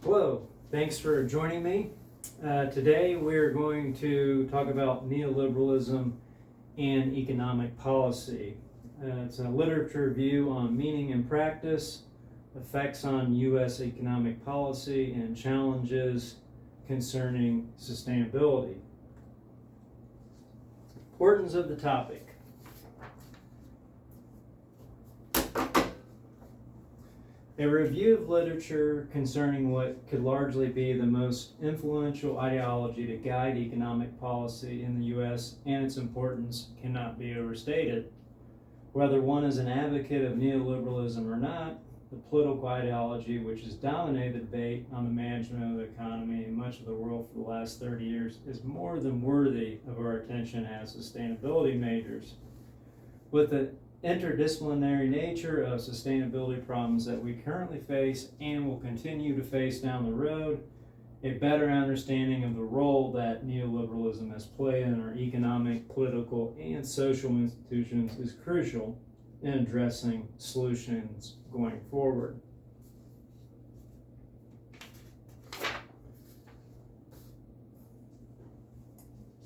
Hello, thanks for joining me. Today we're going to talk about neoliberalism and economic policy. It's a literature review on meaning and practice, effects on U.S. economic policy, and challenges concerning sustainability. Importance of the topic. A review of literature concerning what could largely be the most influential ideology to guide economic policy in the U.S. and its importance cannot be overstated. Whether one is an advocate of neoliberalism or not, the political ideology which has dominated the debate on the management of the economy in much of the world for the last 30 years is more than worthy of our attention as sustainability majors. With the interdisciplinary nature of sustainability problems that we currently face and will continue to face down the road, a better understanding of the role that neoliberalism has played in our economic, political, and social institutions is crucial in addressing solutions going forward.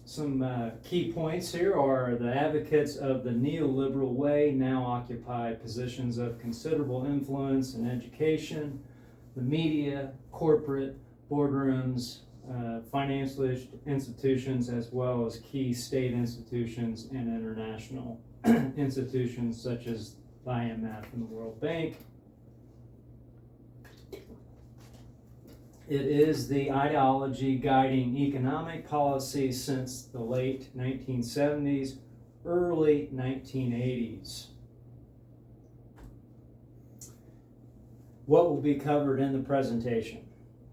Some key points here are the advocates of the neoliberal way now occupy positions of considerable influence in education, the media, corporate, boardrooms, financial institutions, as well as key state institutions and international institutions such as the IMF and the World Bank. It is the ideology guiding economic policy since the late 1970s, early 1980s. What will be covered in the presentation?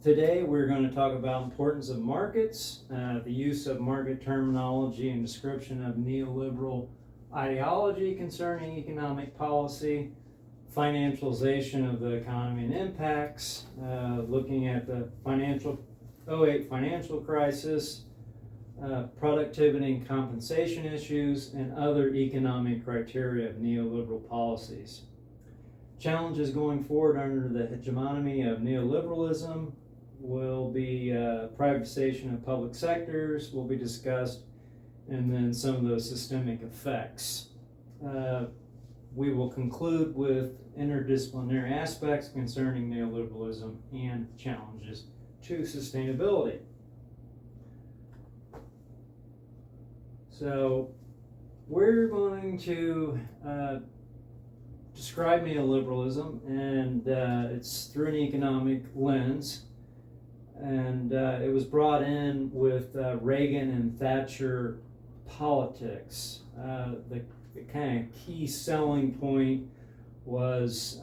Today we're going to talk about importance of markets, the use of market terminology and description of neoliberal ideology concerning economic policy, financialization of the economy and impacts, looking at the 2008 financial crisis, productivity and compensation issues, and other economic criteria of neoliberal policies. Challenges going forward under the hegemony of neoliberalism will be privatization of public sectors will be discussed, and then some of those systemic effects. We will conclude with interdisciplinary aspects concerning neoliberalism and challenges to sustainability. So we're going to describe neoliberalism, and it's through an economic lens. And it was brought in with Reagan and Thatcher politics. The kind of key selling point was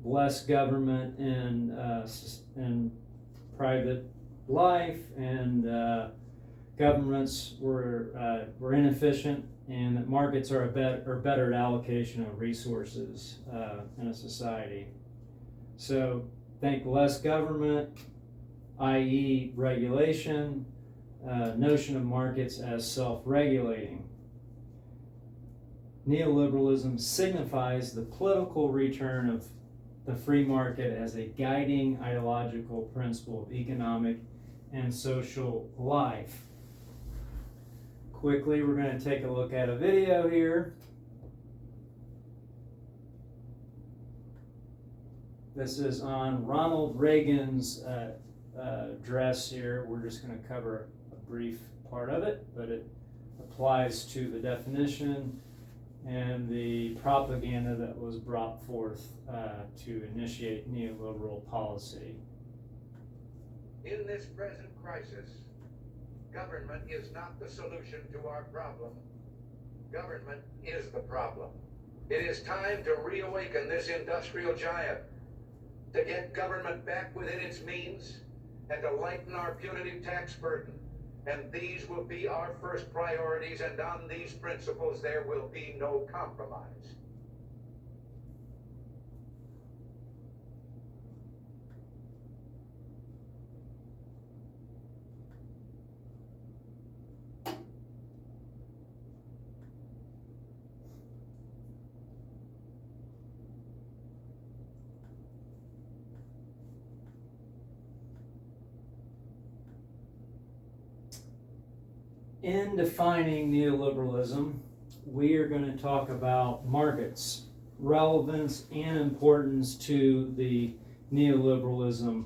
less government and private life, and governments were inefficient, and that markets are better at allocation of resources in a society. So think less government, i.e. regulation, notion of markets as self-regulating. Neoliberalism signifies the political return of the free market as a guiding ideological principle of economic and social life. Quickly, we're going to take a look at a video here. This is on Ronald Reagan's address here. We're just going to cover a brief part of it, but it applies to the definition and the propaganda that was brought forth to initiate neoliberal policy. In this present crisis, government is not the solution to our problem. Government is the problem. It is time to reawaken this industrial giant, to get government back within its means, and to lighten our punitive tax burden. And these will be our first priorities, and on these principles there will be no compromise. In defining neoliberalism, we are going to talk about markets, relevance and importance to the neoliberalism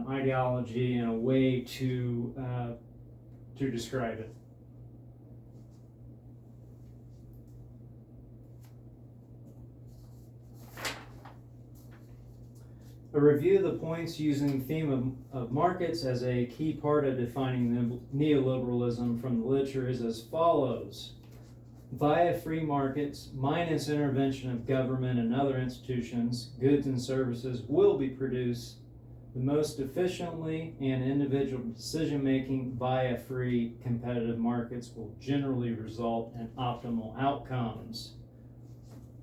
ideology, and a way to describe it. A review of the points using the theme of markets as a key part of defining neoliberalism from the literature is as follows. Via free markets, minus intervention of government and other institutions, goods and services will be produced the most efficiently, and individual decision-making via free competitive markets will generally result in optimal outcomes.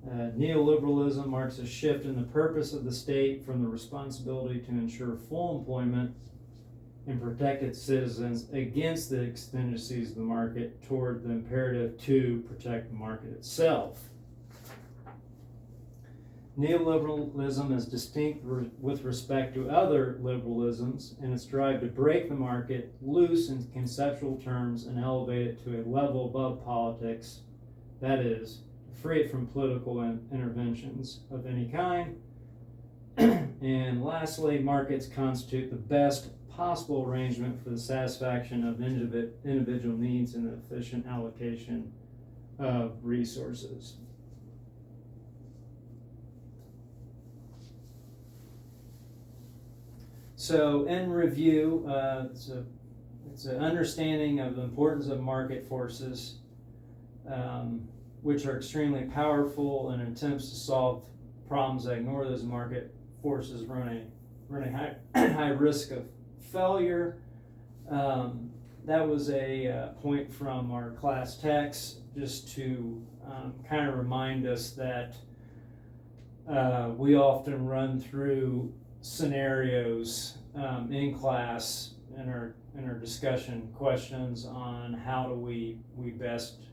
Neoliberalism marks a shift in the purpose of the state from the responsibility to ensure full employment and protect its citizens against the exigencies of the market toward the imperative to protect the market itself. Neoliberalism is distinct with respect to other liberalisms in its drive to break the market loose in conceptual terms and elevate it to a level above politics, that is, free it from political interventions of any kind. And lastly, markets constitute the best possible arrangement for the satisfaction of individual needs and the efficient allocation of resources. So, in review, it's an understanding of the importance of market forces, which are extremely powerful, and attempts to solve problems that ignore those market forces run a high risk of failure. That was a point from our class text, just to kind of remind us that we often run through scenarios in class in our discussion questions on how do we best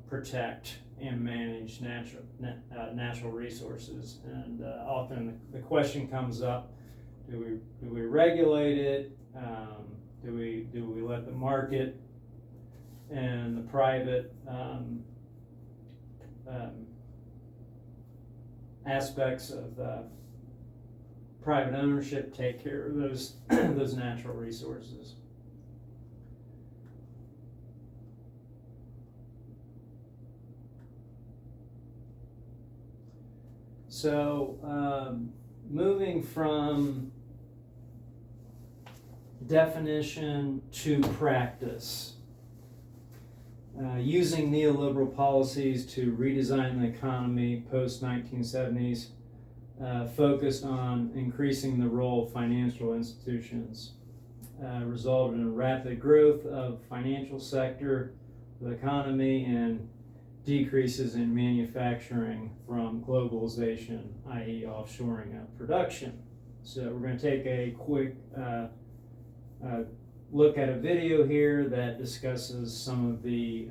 protect and manage natural resources, and often the question comes up: do we regulate it? Do we let the market and the private aspects of private ownership take care of those those natural resources? So, moving from definition to practice, using neoliberal policies to redesign the economy post-1970s, focused on increasing the role of financial institutions, resulted in rapid growth of financial sector, the economy, and decreases in manufacturing from globalization, i.e. offshoring of production. So we're going to take a quick look at a video here that discusses some of the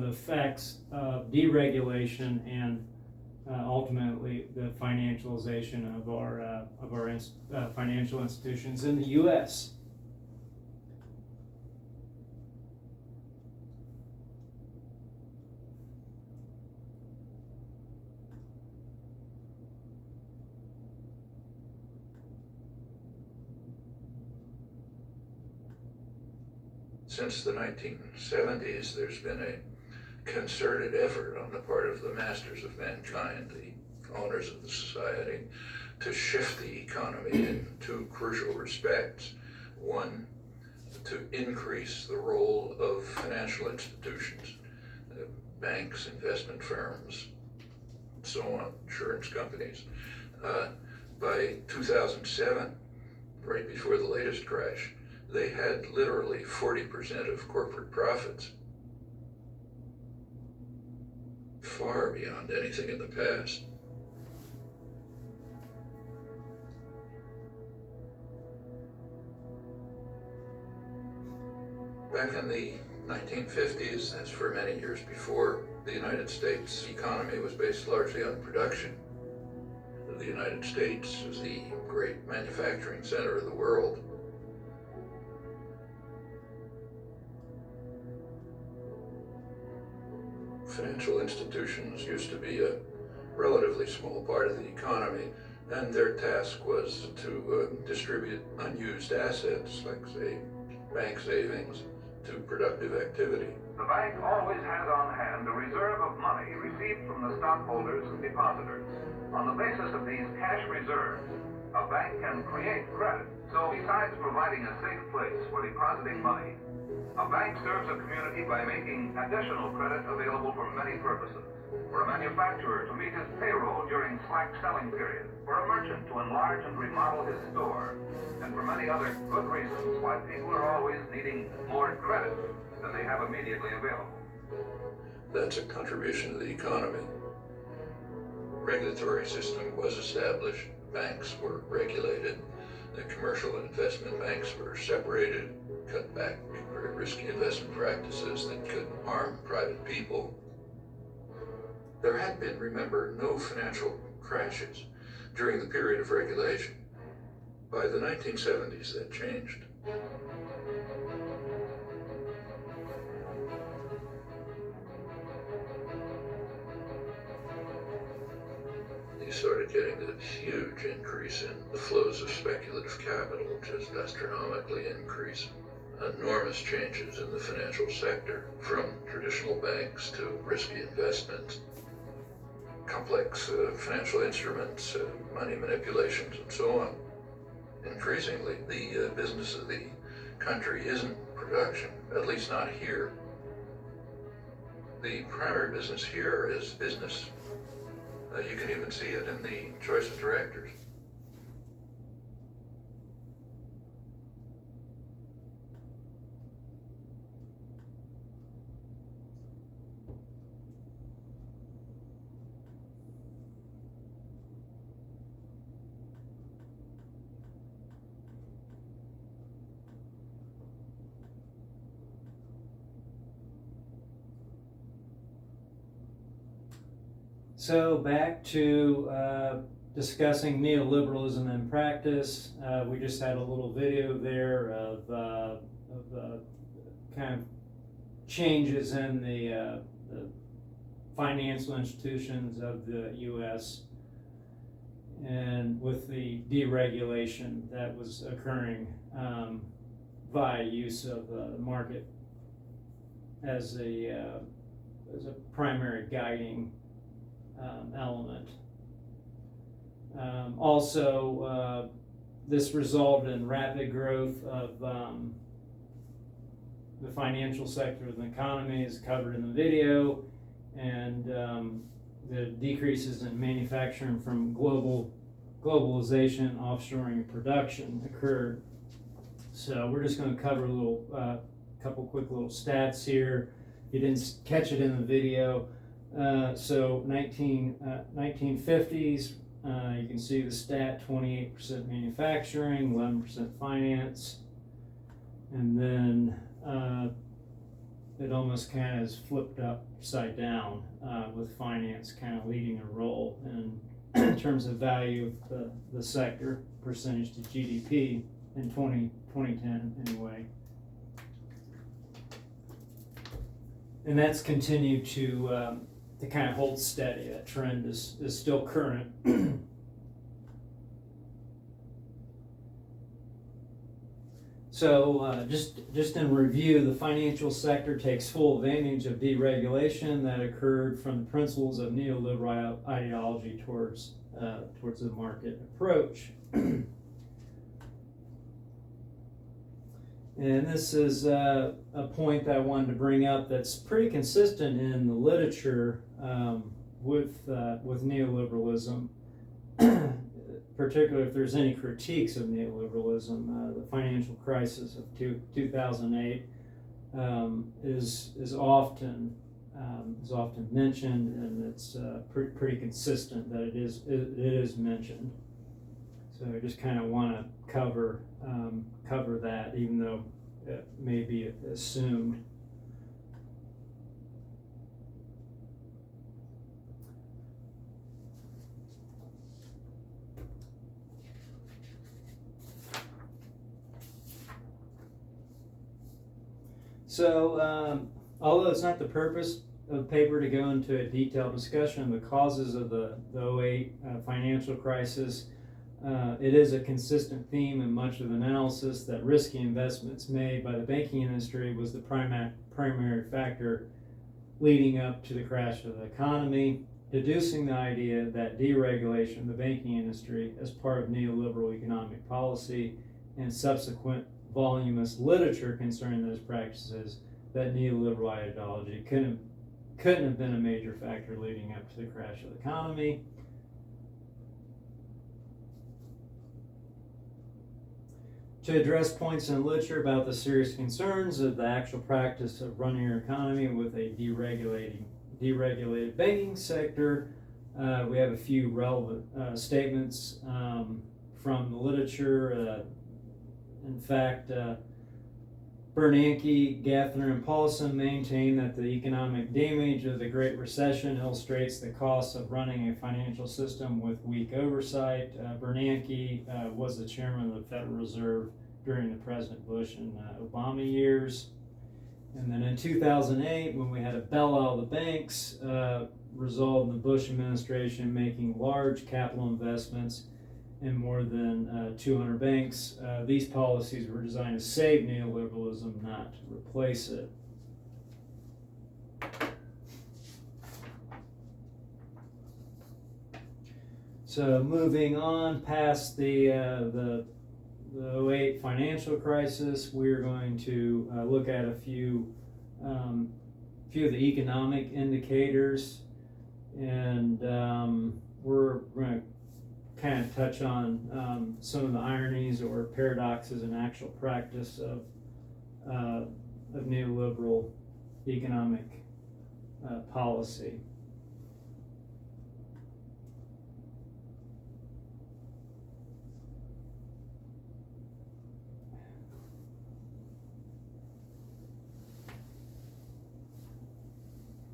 effects of deregulation and ultimately the financialization of our financial institutions in the U.S. Since the 1970s, there's been a concerted effort on the part of the masters of mankind, the owners of the society, to shift the economy in two crucial respects. One, to increase the role of financial institutions, banks, investment firms, and so on, insurance companies. By 2007, right before the latest crash, they had literally 40% of corporate profits, far beyond anything in the past. Back in the 1950s, as for many years before, the United States economy was based largely on production. The United States was the great manufacturing center of the world. financial institutions used to be a relatively small part of the economy, and their task was to distribute unused assets, like, say, bank savings, to productive activity. The bank always has on hand a reserve of money received from the stockholders and depositors. On the basis of these cash reserves, a bank can create credit. So besides providing a safe place for depositing money, a bank serves a community by making additional credit available for many purposes. For a manufacturer to meet his payroll during slack selling periods, for a merchant to enlarge and remodel his store, and for many other good reasons why people are always needing more credit than they have immediately available. That's a contribution to the economy. Regulatory system was established, banks were regulated, the commercial and investment banks were separated, cut back very risky investment practices that could harm private people. There had been, remember, no financial crashes during the period of regulation. By the 1970s, that changed. You started getting this huge increase in the flows of speculative capital, just astronomically increase. Enormous changes in the financial sector, from traditional banks to risky investments, complex financial instruments, money manipulations, and so on. Increasingly, the business of the country isn't production, at least not here. The primary business here is business. You can even see it in the choice of directors. So back to discussing neoliberalism in practice. We just had a little video there of kind of changes in the financial institutions of the U.S. and with the deregulation that was occurring via use of the market as a primary guiding element. Also, this resulted in rapid growth of the financial sector of the economy, as covered in the video, and the decreases in manufacturing from globalization, offshoring production occurred. So we're just going to cover a little, couple quick little stats here. If you didn't catch it in the video, so 1950s, you can see the stat: 28% manufacturing, 11% finance, and then it almost kind of is flipped upside down with finance kind of leading a role in terms of value of the sector percentage to GDP in 2010 anyway. And that's continued to kind of hold steady. That trend is still current. So just in review, the financial sector takes full advantage of deregulation that occurred from the principles of neoliberal ideology towards the market approach. And this is a point that I wanted to bring up that's pretty consistent in the literature with neoliberalism, particularly if there's any critiques of neoliberalism. The financial crisis of 2008 is often mentioned, and it's pretty consistent that it is mentioned. So I just kind of want to cover that, even though it may be assumed. So, although it's not the purpose of paper to go into a detailed discussion of the causes of the 08 financial crisis. It is a consistent theme in much of analysis that risky investments made by the banking industry was the primary factor leading up to the crash of the economy, deducing the idea that deregulation of the banking industry as part of neoliberal economic policy and subsequent voluminous literature concerning those practices, that neoliberal ideology couldn't have been a major factor leading up to the crash of the economy. To address points in literature about the serious concerns of the actual practice of running your economy with a deregulated banking sector, we have a few relevant statements from the literature. In fact, Bernanke, Gaffner, and Paulson maintain that the economic damage of the Great Recession illustrates the cost of running a financial system with weak oversight. Bernanke was the chairman of the Federal Reserve during the President Bush and Obama years. And then in 2008, when we had a bailout of the banks, resulted in the Bush administration making large capital investments in more than 200 banks. These policies were designed to save neoliberalism, not to replace it. So moving on past the 08 financial crisis, we're going to look at a few of the economic indicators, and we're going to kind of touch on some of the ironies or paradoxes in actual practice of neoliberal economic policy.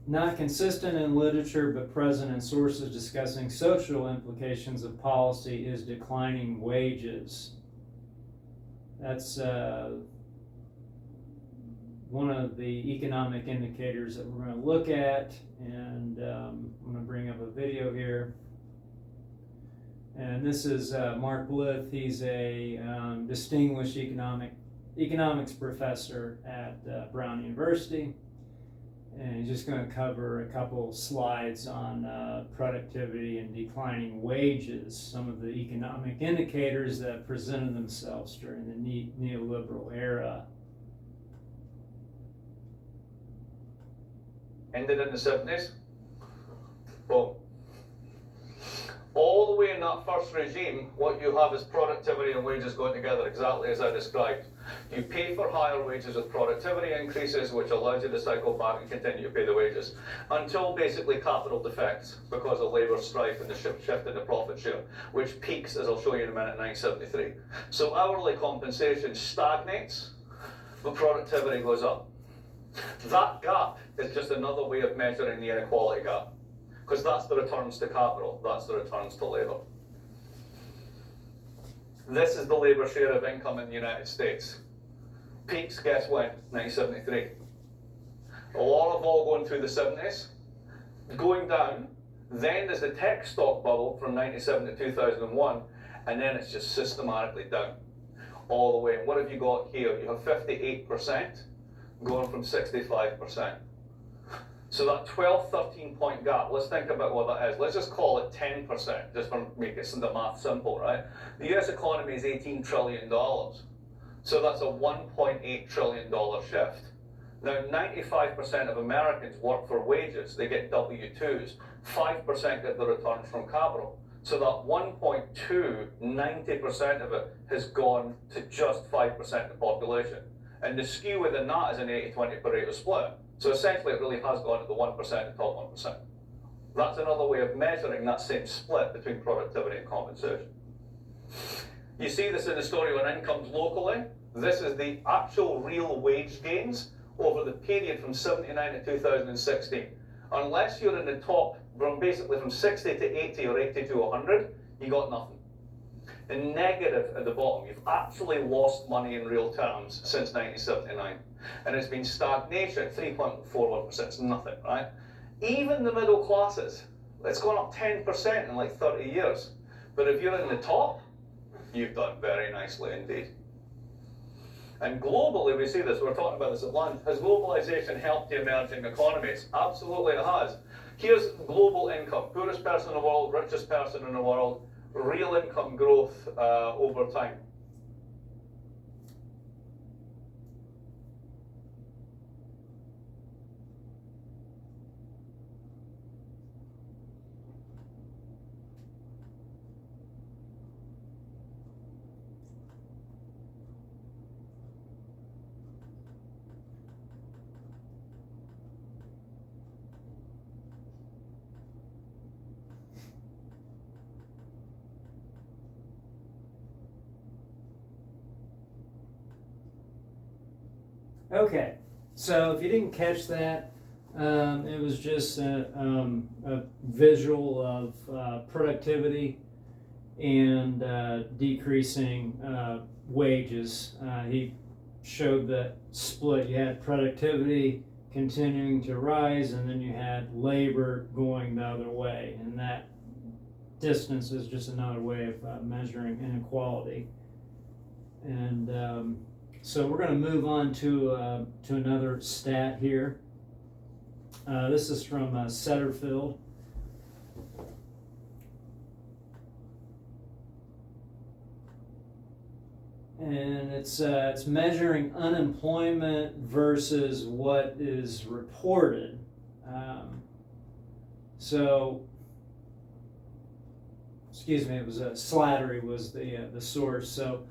Not consistent in literature but present in sources discussing social implications of policy is declining wages. That's one of the economic indicators that we're going to look at, and I'm going to bring up a video here. And this is Mark Blith. He's a distinguished economics professor at Brown University. And he's just going to cover a couple slides on productivity and declining wages, some of the economic indicators that presented themselves during the neoliberal era. Ended in the 70s. Well, all the way in that first regime, what you have is productivity and wages going together exactly as I described. You pay for higher wages with productivity increases, which allows you to cycle back and continue to pay the wages, until basically capital defects because of labour strife and the shift in the profit share, which peaks, as I'll show you in a minute, 1973. So hourly compensation stagnates, but productivity goes up. That gap is just another way of measuring the inequality gap, because that's the returns to capital, that's the returns to labour. This is the labour share of income in the United States. Peaks, guess when? 1973. A lot of all going through the 70s, going down. Then there's the tech stock bubble from 97 to 2001, and then it's just systematically down all the way. And what have you got here? You have 58% going from 65%. So that 12, 13 point gap, let's think about what that is. Let's just call it 10%, just for making the math simple, right? The US economy is $18 trillion. So that's a $1.8 trillion shift. Now, 95% of Americans work for wages. They get W-2s. 5% get the returns from capital. So that 1.2, 90% of it has gone to just 5% of the population. And the skew within that is an 80-20 Pareto split. So essentially it really has gone to the 1%, the top 1%. That's another way of measuring that same split between productivity and compensation. You see this in the story on incomes locally. This is the actual real wage gains over the period from 79 to 2016. Unless you're in the top, from basically from 60 to 80 or 80 to 100, you got nothing. And negative at the bottom, you've actually lost money in real terms since 1979. And it's been stagnation, 3.41%, it's nothing, right? Even the middle classes, it's gone up 10% in like 30 years. But if you're in the top, you've done very nicely indeed. And globally, we see this, we're talking about this at lunch, has globalization helped the emerging economies? Absolutely it has. Here's global income, poorest person in the world, richest person in the world, real income growth over time. Okay, so if you didn't catch that, it was just a visual of productivity and decreasing wages. He showed that split. You had productivity continuing to rise, and then you had labor going the other way, and that distance is just another way of measuring inequality. And so we're going to move on to another stat here. This is from Setterfield. And it's measuring unemployment versus what is reported. It was Slattery was the source. So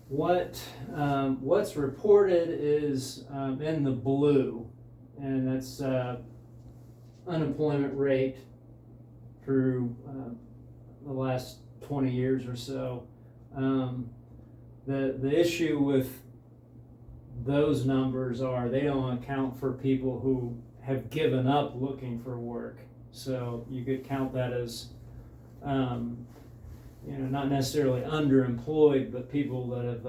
what's reported is in the blue, and that's unemployment rate through the last 20 years or so. The issue with those numbers are they don't account for people who have given up looking for work. So you could count that as not necessarily underemployed, but people that have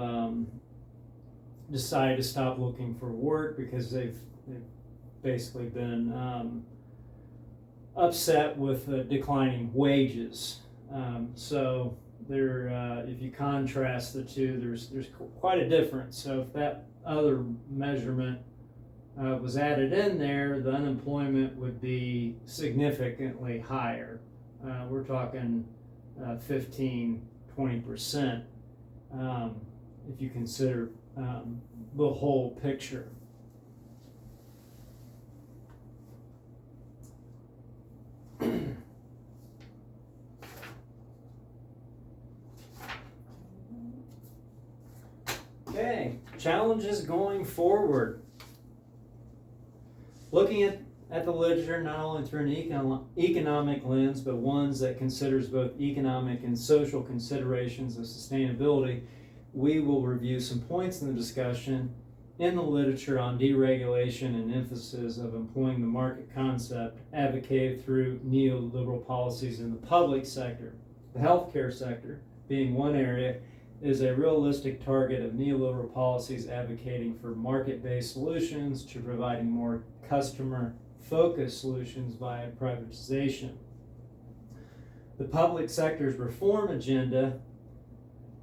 decided to stop looking for work because they've basically been upset with declining wages. So there, if you contrast the two, there's quite a difference. So if that other measurement was added in there, the unemployment would be significantly higher. We're talking 15-20% if you consider the whole picture. Okay, challenges going forward. Looking at the literature not only through an economic lens, but ones that considers both economic and social considerations of sustainability, we will review some points in the discussion in the literature on deregulation and emphasis of employing the market concept advocated through neoliberal policies in the public sector. The healthcare sector, being one area, is a realistic target of neoliberal policies advocating for market-based solutions to providing more customer-focused solutions via privatization. The public sector's reform agenda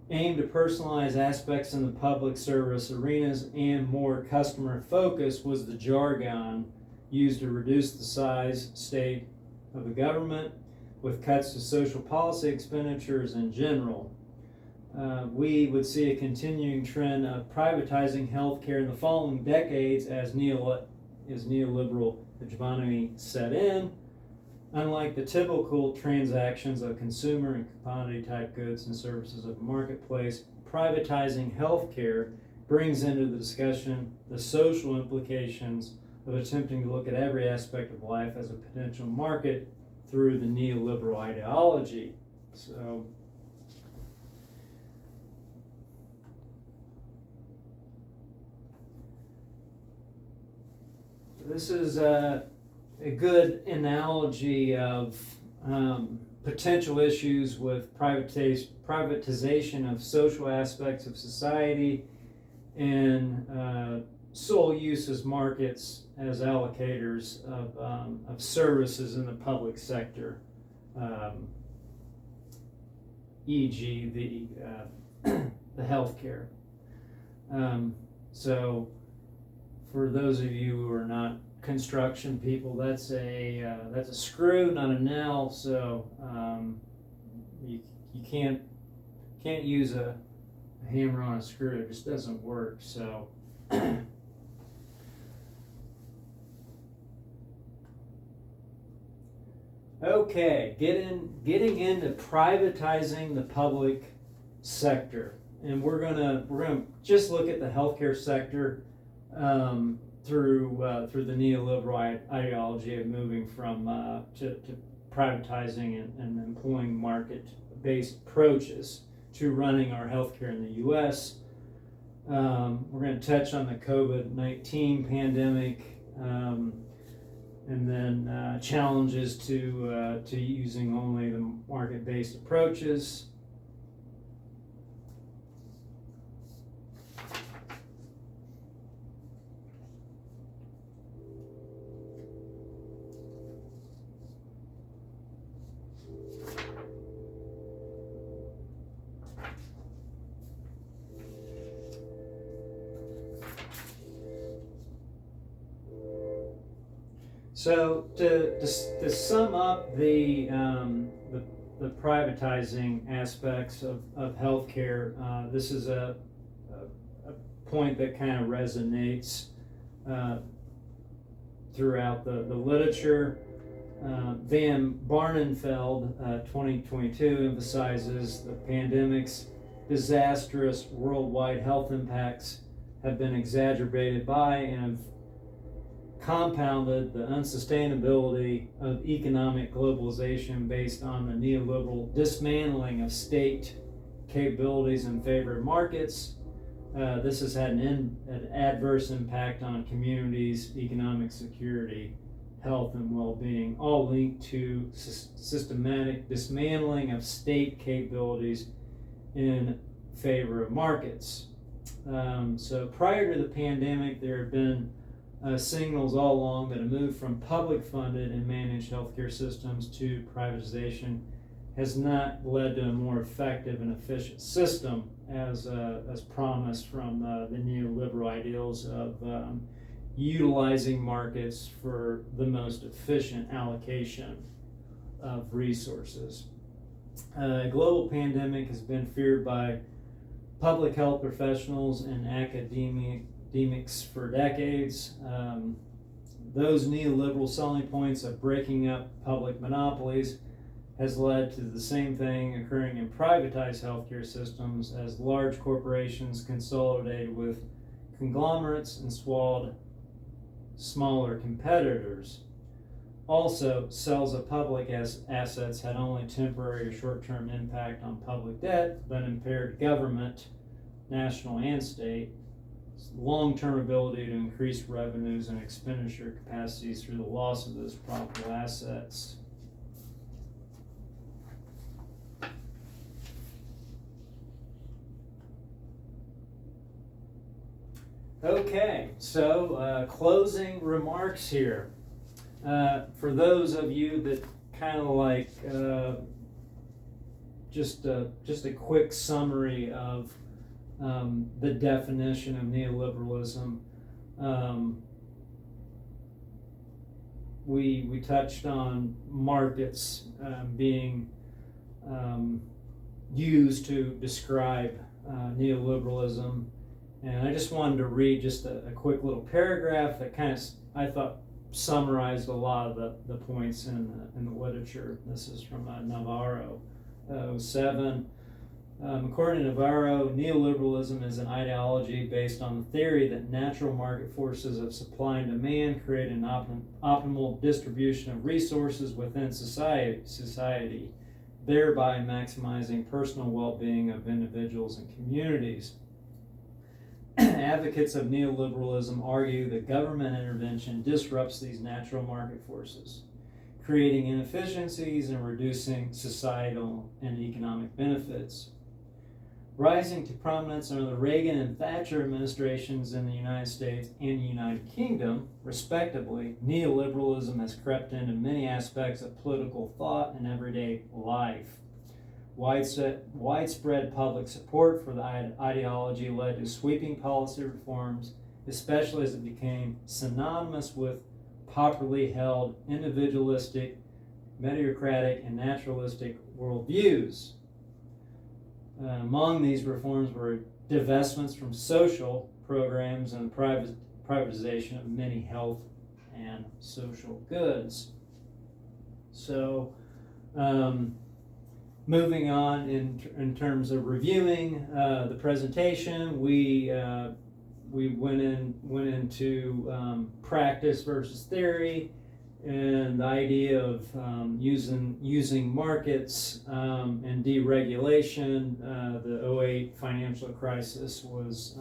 aimed to personalize aspects in the public service arenas and more customer-focused was the jargon used to reduce the size, state of the government with cuts to social policy expenditures in general. We would see a continuing trend of privatizing healthcare in the following decades as neoliberal hegemony set in. Unlike the typical transactions of consumer and commodity type goods and services of a marketplace, privatizing healthcare brings into the discussion the social implications of attempting to look at every aspect of life as a potential market through the neoliberal ideology. So this is a good analogy of potential issues with privatization of social aspects of society and sole use as markets as allocators of services in the public sector, e.g. the healthcare. So for those of you who are not construction people, that's a screw, not a nail. So you can't use a hammer on a screw. It just doesn't work. So okay, getting into privatizing the public sector, and we're gonna just look at the healthcare sector through the neoliberal ideology of moving from to privatizing and employing market-based approaches to running our healthcare in the U.S. We're going to touch on the COVID-19 pandemic, and then challenges to using only the market-based approaches. So to sum up the privatizing aspects of healthcare, this is a point that kind of resonates throughout the literature. Van Barneveld, 2022, emphasizes the pandemic's disastrous worldwide health impacts have been exacerbated by and have compounded the unsustainability of economic globalization based on the neoliberal dismantling of state capabilities in favor of markets. This has had an adverse impact on communities, economic security, health, and well-being, all linked to systematic dismantling of state capabilities in favor of markets. So prior to the pandemic, there have been signals all along that a move from public funded and managed healthcare systems to privatization has not led to a more effective and efficient system as promised from the neoliberal ideals of utilizing markets for the most efficient allocation of resources. A global pandemic has been feared by public health professionals and academics for decades. Those neoliberal selling points of breaking up public monopolies has led to the same thing occurring in privatized healthcare systems as large corporations consolidated with conglomerates and swallowed smaller competitors. Also, sales of public assets had only temporary or short-term impact on public debt, but impaired government, national and state, long-term ability to increase revenues and expenditure capacities through the loss of those profitable assets. Okay, so closing remarks here. For those of you that kind of like just a quick summary of the definition of neoliberalism. We touched on markets being used to describe neoliberalism, and I just wanted to read just a quick little paragraph that kind of, I thought, summarized a lot of the points in the literature. This is from Navarro, 07. According to Navarro, neoliberalism is an ideology based on the theory that natural market forces of supply and demand create an optimal distribution of resources within society, thereby maximizing personal well-being of individuals and communities. Advocates of neoliberalism argue that government intervention disrupts these natural market forces, creating inefficiencies and reducing societal and economic benefits. Rising to prominence under the Reagan and Thatcher administrations in the United States and United Kingdom, respectively, neoliberalism has crept into many aspects of political thought and everyday life. Widespread public support for the ideology led to sweeping policy reforms, especially as it became synonymous with popularly held individualistic, meritocratic, and naturalistic worldviews. Among these reforms were divestments from social programs and privatization of many health and social goods. So, moving on in terms of reviewing the presentation, we went into practice versus theory, and the idea of using markets and deregulation. The 2008 financial crisis was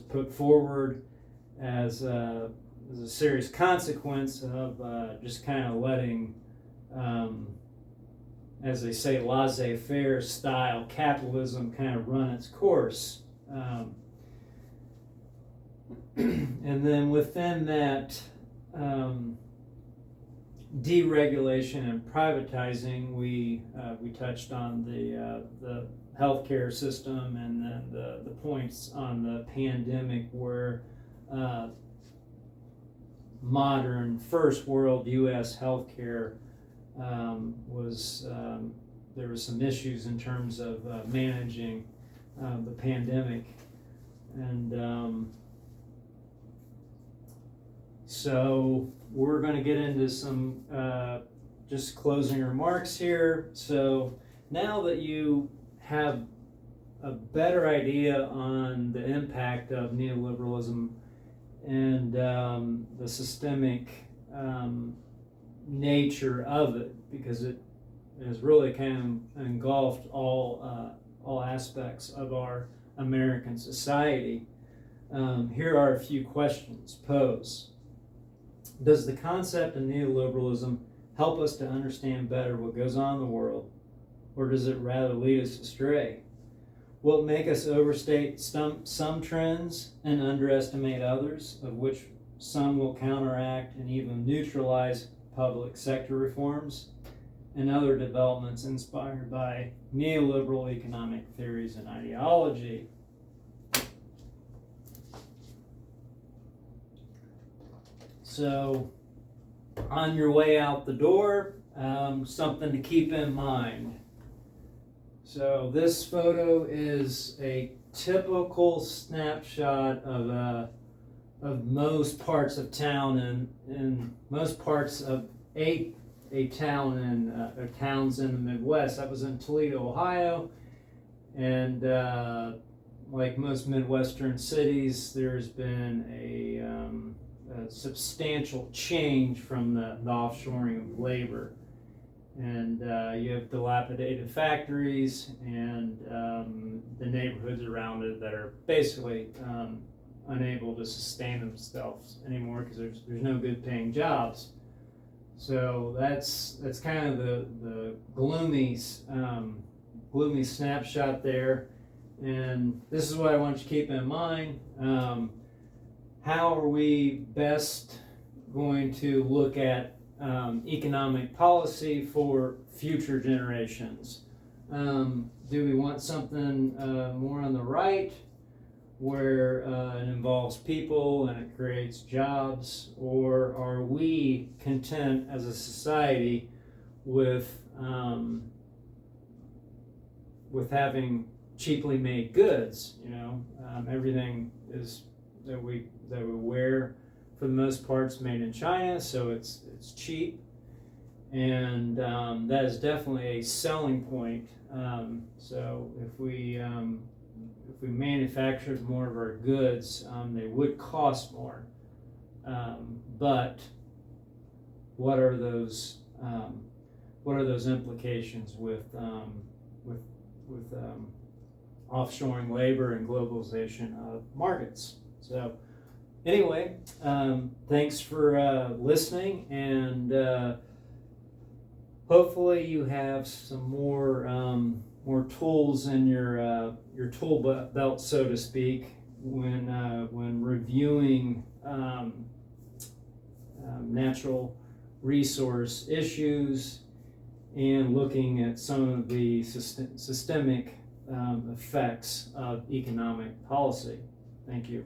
put forward as a serious consequence of just kind of letting, as they say, laissez-faire style capitalism kind of run its course. And then within that deregulation and privatizing, we touched on the healthcare system, and then the points on the pandemic where modern first world U.S. healthcare was there were some issues in terms of managing the pandemic, and so we're going to get into some just closing remarks here. So now that you have a better idea on the impact of neoliberalism and the systemic nature of it, because it has really kind of engulfed all aspects of our American society, here are a few questions posed. Does the concept of neoliberalism help us to understand better what goes on in the world, or does it rather lead us astray? Will it make us overstate some trends and underestimate others, of which some will counteract and even neutralize public sector reforms and other developments inspired by neoliberal economic theories and ideology? So, on your way out the door, something to keep in mind. So this photo is a typical snapshot of most parts of town and most parts of a town or towns in the Midwest. I was in Toledo, Ohio, and like most Midwestern cities, there's been a substantial change from the offshoring of labor. And you have dilapidated factories and the neighborhoods around it that are basically unable to sustain themselves anymore because there's no good paying jobs. So that's kind of the gloomy snapshot there. And this is what I want you to keep in mind. How are we best going to look at economic policy for future generations? Do we want something more on the right, where it involves people and it creates jobs, or are we content as a society with having cheaply made goods? Everything is that we wear, for the most part, is made in China, so it's cheap, and that is definitely a selling point. So if we manufactured more of our goods, they would cost more. But what are those implications with offshoring labor and globalization of markets? So anyway, thanks for listening, and hopefully you have some more tools in your tool belt, so to speak, when reviewing natural resource issues and looking at some of the systemic effects of economic policy. Thank you.